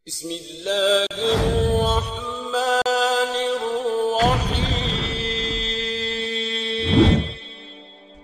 बिस्मिल्लाहिर्रहमानिर्रहीम।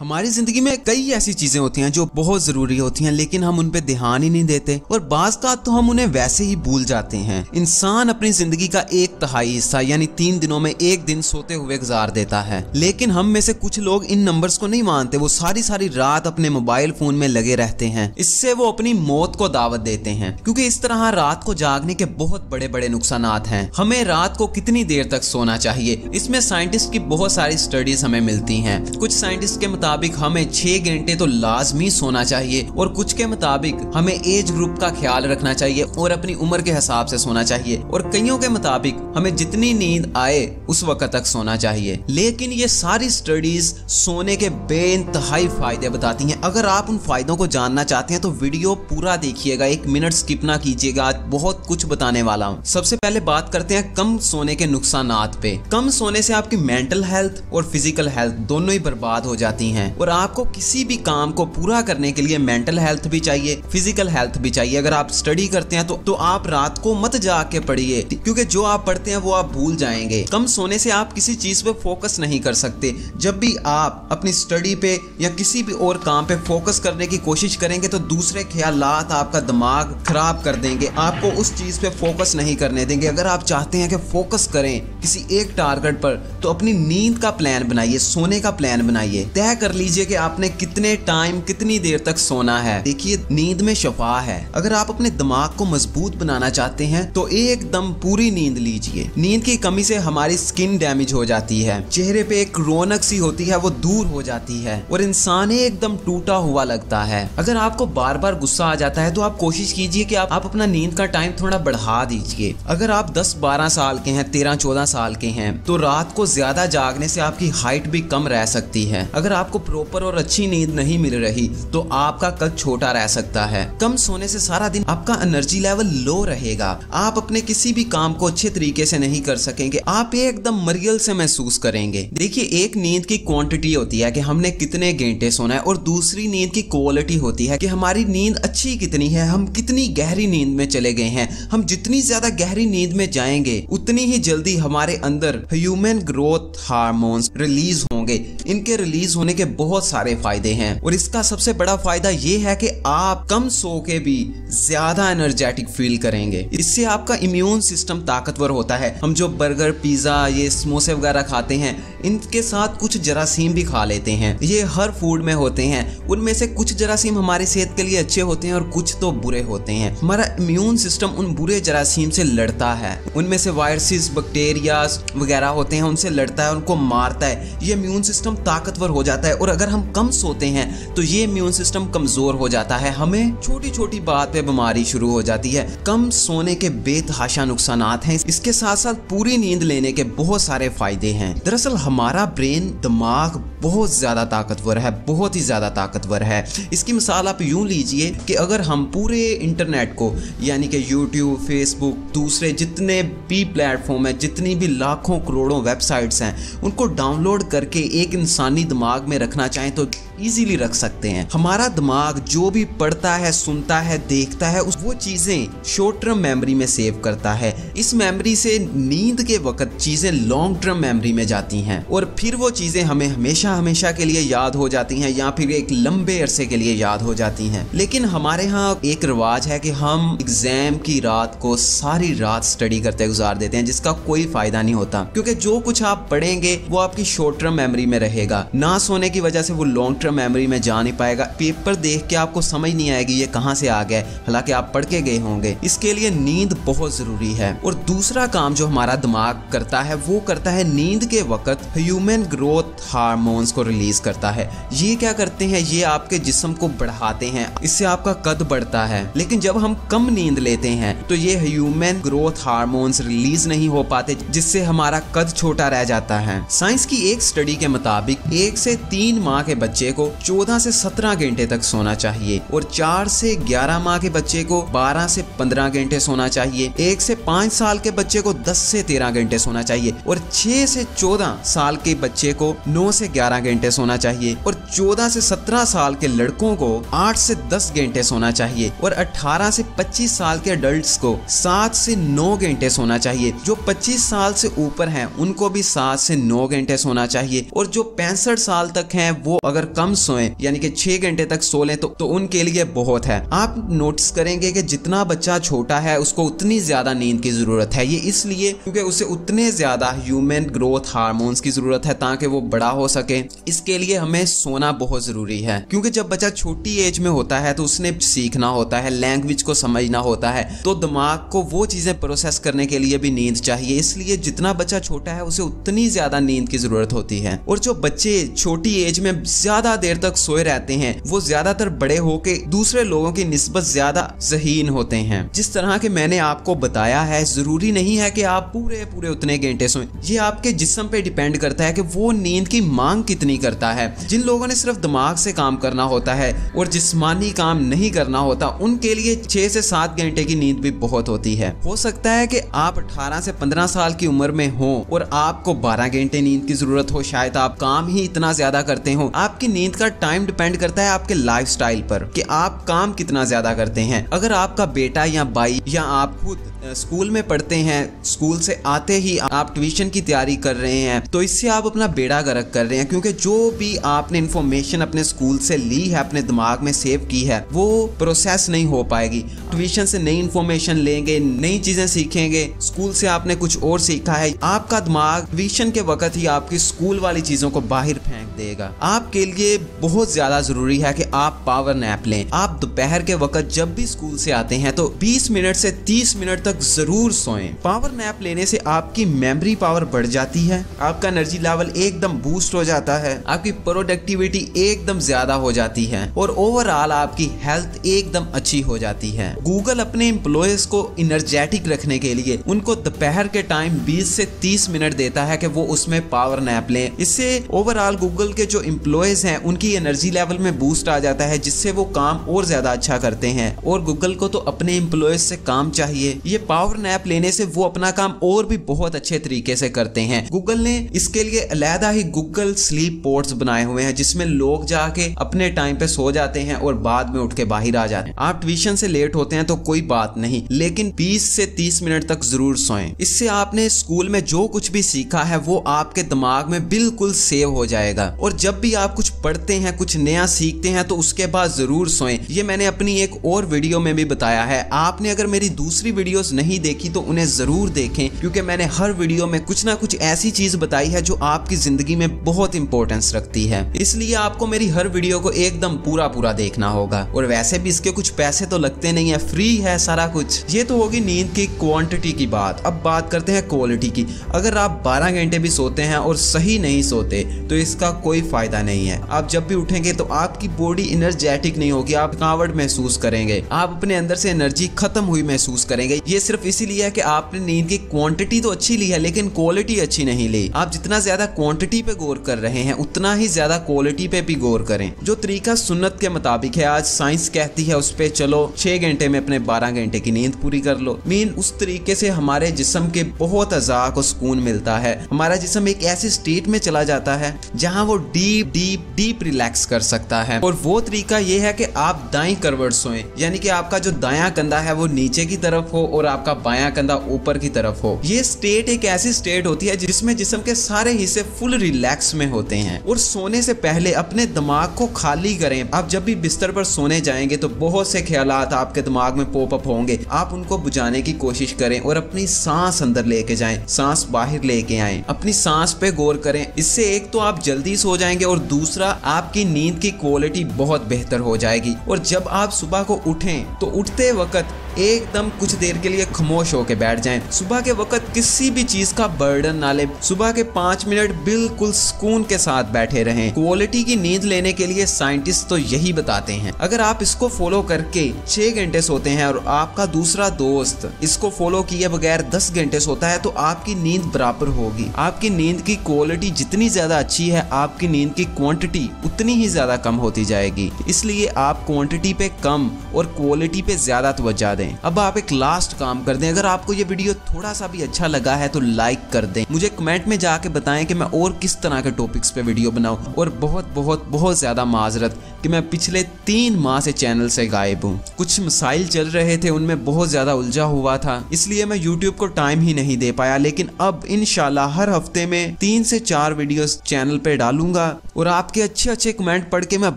हमारी जिंदगी में कई ऐसी चीजें होती हैं जो बहुत जरूरी होती हैं, लेकिन हम उन पे ध्यान ही नहीं देते और बाज़ का तो हम उन्हें वैसे ही भूल जाते हैं। इंसान अपनी जिंदगी का 1/3 हिस्सा यानी 3 दिनों में 1 दिन सोते हुए गुजार देता है, लेकिन हम में से कुछ लोग इन नंबर्स को नहीं मानते। वो सारी सारी रात अपने मोबाइल फोन में लगे रहते हैं। इससे वो अपनी मौत को दावत देते हैं, क्योंकि इस तरह रात को जागने के बहुत बड़े बड़े नुकसानात हैं। हमें रात को कितनी देर तक सोना चाहिए, इसमें साइंटिस्ट की बहुत सारी स्टडीज हमें मिलती हैं। कुछ साइंटिस्ट के मुताबिक हमें 6 घंटे तो लाजमी सोना चाहिए और कुछ के मुताबिक हमें एज ग्रुप का ख्याल रखना चाहिए और अपनी उम्र के हिसाब से सोना चाहिए, और कईयों के मुताबिक हमें जितनी नींद आए उस वक्त तक सोना चाहिए। लेकिन ये सारी स्टडीज सोने के बेइंतहाई फायदे बताती हैं। अगर आप उन फायदों को जानना चाहते हैं तो वीडियो पूरा देखिएगा, 1 मिनट स्किप ना कीजिएगा, आज बहुत कुछ बताने वाला हूँ। सबसे पहले बात करते हैं कम सोने के नुकसानात पे। कम सोने से आपकी मेंटल हेल्थ और फिजिकल हेल्थ दोनों ही बर्बाद हो जाती हैं, और आपको किसी भी काम को पूरा करने के लिए मेंटल हेल्थ भी चाहिए, फिजिकल हेल्थ भी चाहिए। अगर आप स्टडी करते हैं तो आप रात को मत जाग के पढ़िए, क्योंकि जो आप पढ़ते हैं वो आप भूल जाएंगे। कम सोने से आप किसी चीज पे फोकस नहीं कर सकते। जब भी आप अपनी स्टडी पे या किसी भी और काम पे फोकस करने की कोशिश करेंगे तो दूसरे ख्यालात आपका दिमाग खराब कर देंगे, आपको उस चीज पे फोकस नहीं करने देंगे। अगर आप चाहते हैं कि फोकस करें किसी एक टारगेट पर तो अपनी नींद का प्लान बनाइए, सोने का प्लान बनाइए, तय कर लीजिए कि आपने कितने टाइम कितनी देर तक सोना है। देखिए, नींद में शफा है। अगर आप अपने दिमाग को मजबूत बनाना चाहते हैं तो एकदम पूरी नींद लीजिए। नींद की कमी से हमारी स्किन डैमेज हो जाती है, चेहरे पे एक रौनक सी होती है वो दूर हो जाती है और इंसान एकदम टूटा हुआ लगता है। अगर आपको बार बार गुस्सा आ जाता है तो आप कोशिश कीजिए कि आप अपना नींद का टाइम थोड़ा बढ़ा दीजिए। अगर आप 10-12 साल के हैं, 13-14 साल के हैं, तो रात को ज्यादा जागने से आपकी हाइट भी कम रह सकती है। अगर आपको प्रॉपर और अच्छी नींद नहीं मिल रही तो आपका कद छोटा रह सकता है। कम सोने से सारा दिन आपका एनर्जी लेवल लो रहेगा, आप अपने किसी भी काम को अच्छे तरीके से नहीं कर सकेंगे, आप एकदम मरियल से महसूस करेंगे। देखिए, एक नींद की क्वांटिटी होती है कि हमने कितने घंटे सोना है, और दूसरी नींद की क्वालिटी होती है कि हमारी नींद अच्छी कितनी है, हम कितनी गहरी नींद में चले गए हैं। हम जितनी ज्यादा गहरी नींद में जाएंगे उतनी ही जल्दी हमारे अंदर ह्यूमन ग्रोथ हार्मोन्स रिलीज होंगे। इनके रिलीज होने के बहुत सारे फायदे हैं, और इसका सबसे बड़ा फायदा ये है कि आप कम सो के भी ज्यादा एनर्जेटिक फील करेंगे। इससे आपका इम्यून सिस्टम ताकतवर होता है। हम जो बर्गर, पिज्जा, ये समोसे वगैरह खाते हैं, इनके साथ कुछ जरासीम भी खा लेते हैं। ये हर फूड में होते हैं। उनमें से कुछ जरासीम हमारी सेहत के लिए अच्छे होते हैं और कुछ तो बुरे होते हैं। हमारा इम्यून सिस्टम उन बुरे जरासीम से लड़ता है। उनमें से वायरसेस, बैक्टीरिया वगैरह होते हैं, उनसे लड़ता है, उनको मारता है। ये इम्यून सिस्टम ताकतवर हो जाता है। और अगर हम कम सोते हैं तो ये इम्यून सिस्टम कमजोर हो जाता है, हमें छोटी छोटी बात पे बीमारी शुरू हो जाती है। कम सोने के बेतहाशा नुकसानात हैं। इसके साथ साथ पूरी नींद लेने के बहुत सारे फायदे हैं। दरअसल हमारा ब्रेन, दिमाग बहुत ज्यादा ताकतवर है, बहुत ही ज्यादा ताकतवर है। इसकी मिसाल आप यूं लीजिए कि अगर हम पूरे इंटरनेट को, यानी कि यूट्यूब, फेसबुक, दूसरे जितने भी प्लेटफॉर्म है, जितनी भी लाखों करोड़ों वेबसाइट्स हैं, उनको डाउनलोड करके एक इंसानी दिमाग में रखना चाहें तो इजीली रख सकते हैं। हमारा दिमाग जो भी पढ़ता है, सुनता है, देखता है, वो चीजें शॉर्ट टर्म मेमोरी में सेव करता है। इस मेमोरी से नींद के वक्त चीजें लॉन्ग टर्म मेमोरी में जाती हैं और फिर वो चीजें हमें हमेशा हमेशा के लिए याद हो जाती हैं, या फिर एक लंबे अरसे के लिए याद हो जाती हैं। लेकिन हमारे यहाँ एक रिवाज है कि हम एग्जाम की रात को सारी रात स्टडी करते गुजार देते हैं, जिसका कोई फायदा नहीं होता, क्योंकि जो कुछ आप पढ़ेंगे वो आपकी शॉर्ट टर्म मेमोरी में रहेगा। ना सोने की वजह से वो लॉन्ग टर्म मेमोरी में जा नहीं पाएगा। पेपर देख के आपको समझ नहीं आएगी ये कहां से आ गया, हालांकि आप पढ़ के गए होंगे। इसके लिए नींद बहुत जरूरी है। और दूसरा काम जो हमारा दिमाग करता है वो करता है नींद के वक्त ह्यूमन ग्रोथ हार्मोन्स को रिलीज करता है। ये क्या करते हैं, ये आपके जिस्म को बढ़ाते हैं, इससे आपका कद बढ़ता है। लेकिन जब हम कम नींद लेते हैं तो ये ह्यूमन ग्रोथ हार्मोन्स रिलीज नहीं हो पाते, जिससे हमारा कद छोटा रह जाता है। साइंस की एक स्टडी के मुताबिक 1 से 3 माह के बच्चे को 14 से 17 घंटे तक सोना चाहिए और 4 से 11 माह के बच्चे को 12 से 15 घंटे सोना चाहिए। 1 से 5 साल के बच्चे को 10 से 13 घंटे सोना चाहिए और 6 से 14 साल के बच्चे को 9 से 11 घंटे सोना चाहिए और 14 से 17 साल के लड़कों को 8 से 10 घंटे सोना चाहिए और 18 से 25 साल के अडल्ट्स को 7 से 9 घंटे सोना चाहिए। जो 25 साल से ऊपर हैं उनको भी 7 से 9 घंटे सोना चाहिए और जो 65 साल तक हैं वो अगर कम सोएं यानी कि 6 घंटे तक सो लें तो उनके लिए बहुत है। आप नोटिस करेंगे कि जितना बच्चा छोटा है उसको उतनी ज्यादा नींद की जरूरत है। ये इसलिए क्योंकि उसे उतने ज्यादा ह्यूमन ग्रोथ हार्मोन्स की जरूरत है ताकि वो बड़ा हो सके। इसके लिए हमें सोना बहुत जरूरी है क्योंकि जब बच्चा छोटी एज में होता है तो उसने सीखना होता है, लैंग्वेज को समझना होता है, तो दिमाग को वो चीजें प्रोसेस करने के लिए भी नींद चाहिए। इसलिए जितना बच्चा छोटा है उसे उतनी ज्यादा नींद की जरूरत होती है। और जो बच्चे छोटी एज में ज्यादा देर तक सोए रहते हैं वो ज्यादातर बड़े होके दूसरे लोगों की निस्बत ज्यादा ज़हीन होते हैं। जिस तरह के मैंने आपको बताया है, जरूरी नहीं है कि आप पूरे उतने घंटे सोएं। ये आपके जिस्म पे डिपेंड करता है कि वो नींद की मांग कितनी करता है। जिन लोगों ने सिर्फ दिमाग से काम करना होता है और जिस्मानी काम नहीं करना होता उनके लिए 6 से 7 घंटे की नींद भी बहुत होती है। हो सकता है कि आप 18 से 15 साल की उम्र में हो और आपको 12 घंटे नींद की जरूरत हो, शायद आप काम ही इतना ज्यादा करते हो। आपकी नींद का टाइम डिपेंड करता है आपके लाइफस्टाइल पर कि आप काम कितना ज्यादा करते हैं। अगर आपका बेटा या भाई या आप खुद स्कूल में पढ़ते हैं, स्कूल से आते ही आप ट्यूशन की तैयारी कर रहे हैं तो इससे आप अपना बेड़ा गर्क कर रहे हैं क्योंकि जो भी आपने इंफॉर्मेशन अपने स्कूल से ली है, अपने दिमाग में सेव की है, वो प्रोसेस नहीं हो पाएगी। ट्यूशन से नई इंफॉर्मेशन लेंगे, नई चीजें सीखेंगे, स्कूल से आपने कुछ और सीखा है, आपका दिमाग ट्यूशन के वक्त ही आपकी स्कूल वाली चीजों को बाहर फेंक देगा। आपके लिए बहुत ज्यादा जरूरी है कि आप पावर नैप लें। आप दोपहर के वक्त जब भी स्कूल से आते हैं तो 20 मिनट से 30 मिनट तक जरूर सोएं। पावर नैप लेने से आपकी मेमोरी पावर बढ़ जाती है, आपका एनर्जी लेवल एकदम बूस्ट हो जाता है, आपकी प्रोडक्टिविटी एकदम ज्यादा हो जाती है और ओवरऑल आपकी हेल्थ एकदम अच्छी हो जाती है। गूगल अपने एम्प्लॉयज को एनर्जेटिक रखने के लिए उनको दोपहर के टाइम 20 से 30 मिनट देता है कि वो उसमें पावर नैप लें। इससे ओवरऑल गूगल के जो एम्प्लॉयज हैं उनकी एनर्जी लेवल में बूस्ट आ जाता है जिससे वो काम और ज्यादा अच्छा करते हैं और गूगल को तो अपने एम्प्लॉयज से काम चाहिए। ये पावर नैप लेने से वो अपना काम और भी बहुत अच्छे तरीके से करते हैं। गूगल ने इसके लिए अलहदा ही गूगल स्लीप पोड्स बनाए हुए हैं जिसमें लोग जाके अपने टाइम पे सो जाते हैं और बाद में उठ के बाहर आ जाते हैं। आप ट्यूशन से लेट होते हैं तो कोई बात नहीं, लेकिन 20 से 30 मिनट तक जरूर सोएं। इससे आपने स्कूल में जो कुछ भी सीखा है वो आपके दिमाग में बिल्कुल सेव हो जाएगा और जब भी आप कुछ पढ़ते हैं, कुछ नया सीखते हैं तो उसके बाद जरूर सोएं। ये मैंने अपनी एक और वीडियो में भी बताया है। आपने अगर मेरी दूसरी वीडियोस नहीं देखी तो उन्हें जरूर देखें क्योंकि मैंने हर वीडियो में कुछ ना कुछ ऐसी चीज बताई है जो आपकी जिंदगी में बहुत इंपॉर्टेंस रखती है। इसलिए आपको मेरी हर वीडियो को एकदम पूरा देखना होगा और वैसे भी इसके कुछ पैसे तो लगते नहीं है, फ्री है सारा कुछ। ये तो होगी नींद की क्वांटिटी की बात। अब बात करते हैं क्वालिटी की। अगर आप 12 घंटे भी सोते हैं और सही नहीं सोते तो इसका कोई फायदा नहीं है। आप जब भी उठेंगे तो आपकी बॉडी एनर्जेटिक नहीं होगी, आप थकावट महसूस करेंगे, आप अपने अंदर से एनर्जी खत्म हुई महसूस करेंगे। ये सिर्फ इसीलिए है कि आपने नींद की क्वांटिटी तो अच्छी ली है लेकिन क्वालिटी अच्छी नहीं ली। आप जितना ज्यादा क्वांटिटी पे गौर कर रहे हैं उतना ही ज्यादा क्वालिटी पे भी गौर करें। जो तरीका सुन्नत के मुताबिक है, आज साइंस कहती है उस पे चलो 6 घंटे में अपने 12 घंटे की नींद पूरी कर लो। उस तरीके से हमारे जिस्म के बहुत अज़ा को सुकून मिलता है। हमारा जिस्म एक ऐसी स्टेट में चला जाता है जहां वो डीप रिलैक्स कर सकता है। और वो तरीका ये है कि आप दाईं करवट सोएं, यानी कि आपका जो दायां कंधा है वो नीचे की तरफ हो और आपका बायां कंधा ऊपर की तरफ हो। ये स्टेट एक ऐसी स्टेट होती है जिसमें जिस्म के सारे हिस्से फुल रिलैक्स में होते हैं। और सोने से पहले अपने दिमाग को खाली करें। आप जब भी बिस्तर पर सोने जाएंगे तो बहुत से ख्यालात आपके दिमाग में पॉप अप होंगे, आप उनको बुझाने की कोशिश करें और अपनी सांस अंदर लेके जाएं, सांस बाहर लेके आएं, अपनी सांस पे गौर करें। इससे एक तो आप जल्दी सो जाएंगे और दूसरा आपकी नींद की क्वालिटी बहुत बेहतर हो जाएगी। और जब आप सुबह को उठें तो उठते वक्त एकदम कुछ देर के लिए खामोश होकर बैठ जाएं। सुबह के वक्त किसी भी चीज का बर्डन ना ले। सुबह के 5 मिनट बिल्कुल सुकून के साथ बैठे रहें। क्वालिटी की नींद लेने के लिए साइंटिस्ट तो यही बताते हैं। अगर आप इसको फॉलो करके 6 घंटे सोते हैं और आपका दूसरा दोस्त इसको फॉलो किए बगैर 10 घंटे सोता है तो आपकी नींद बराबर होगी। आपकी नींद की क्वालिटी जितनी ज्यादा अच्छी है, आपकी नींद की क्वांटिटी उतनी ही ज्यादा कम होती जाएगी। इसलिए आप क्वांटिटी पे कम और क्वालिटी पे ज्यादा तवज्जो दें। अब आप एक लास्ट काम कर दें, अगर आपको ये वीडियो थोड़ा सा भी अच्छा लगा है तो लाइक कर दें। मुझे कमेंट में जाके बताएं कि मैं और किस तरह के टॉपिक्स पे वीडियो बनाऊं। और बहुत बहुत बहुत ज्यादा माजरत कि मैं पिछले 3 माह से चैनल से गायब हूँ। कुछ मसाइल चल रहे थे, उनमें बहुत ज्यादा उलझा हुआ था, इसलिए मैं YouTube को टाइम ही नहीं दे पाया। लेकिन अब इंशाल्लाह हर हफ्ते में 3 से 4 वीडियोस चैनल पे डालूंगा और आपके अच्छे अच्छे कमेंट पढ़ के मैं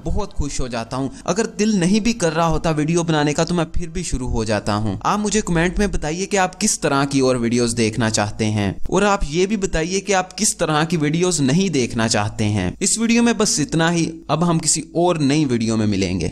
बहुत खुश हो जाता हूँ। अगर दिल नहीं भी कर रहा होता वीडियो बनाने का तो मैं फिर भी शुरू हो जाता हूँ। आप मुझे कमेंट में बताइए कि आप किस तरह की और वीडियोस देखना चाहते हैं और आप ये भी बताइए कि आप किस तरह की वीडियोस नहीं देखना चाहते हैं। इस वीडियो में बस इतना ही। अब हम किसी और नई वीडियो में मिलेंगे।